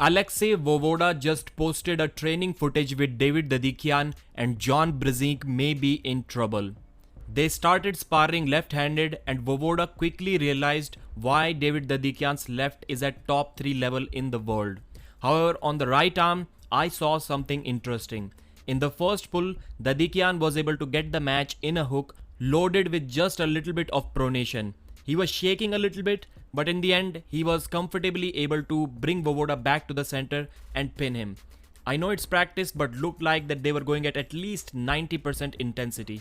Alexei Vovoda just posted a training footage with David Dadikian and John Brzezinski may be in trouble. They started sparring left-handed and Vovoda quickly realized why David Dadikian's left is at top 3 level in the world. However, on the right arm, I saw something interesting. In the first pull, Dadikian was able to get the match in a hook loaded with just a little bit of pronation. He was shaking a little bit, but in the end, he was comfortably able to bring Vovoda back to the center and pin him. I know it's practice, but looked like that they were going at least 90% intensity.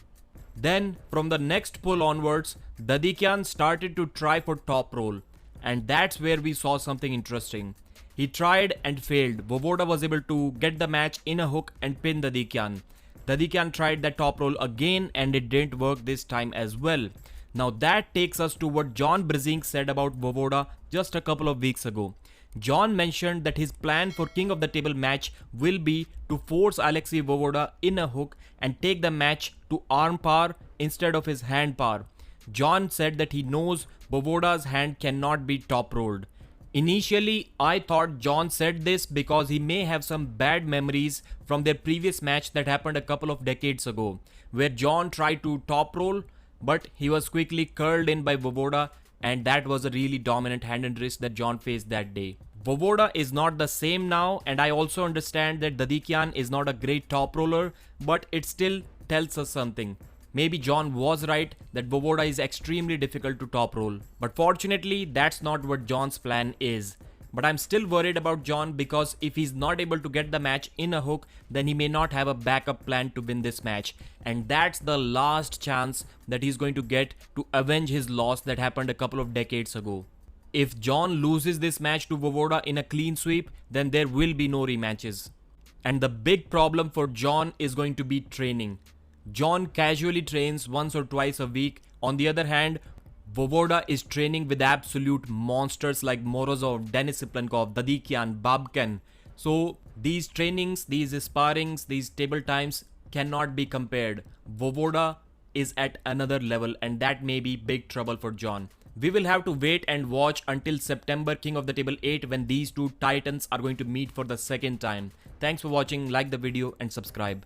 Then, from the next pull onwards, Dadikian started to try for top roll. And that's where we saw something interesting. He tried and failed. Vovoda was able to get the match in a hook and pin Dadikian. Dadikian tried that top roll again and it didn't work this time as well. Now that takes us to what John Brzezinski said about Vovoda just a couple of weeks ago. John mentioned that his plan for King of the Table match will be to force Alexei Vovoda in a hook and take the match to arm power instead of his hand power. John said that he knows Vovoda's hand cannot be top rolled. Initially, I thought John said this because he may have some bad memories from their previous match that happened a couple of decades ago, where John tried to top roll, but he was quickly curled in by Vovoda, and that was a really dominant hand and wrist that John faced that day. Vovoda is not the same now, and I also understand that Dadikian is not a great top roller, but it still tells us something. Maybe John was right that Vovoda is extremely difficult to top roll. But fortunately, that's not what John's plan is. But I'm still worried about John because if he's not able to get the match in a hook, then he may not have a backup plan to win this match. And that's the last chance that he's going to get to avenge his loss that happened a couple of decades ago. If John loses this match to Vovoda in a clean sweep, then there will be no rematches. And the big problem for John is going to be training. John casually trains once or twice a week. On the other hand, Vovoda is training with absolute monsters like Morozov, Denis Siplankov, Dadikian, Babkan. So these trainings, these sparrings, these table times cannot be compared. Vovoda is at another level and that may be big trouble for John. We will have to wait and watch until September King of the Table 8 when these two titans are going to meet for the second time. Thanks for watching, like the video and subscribe.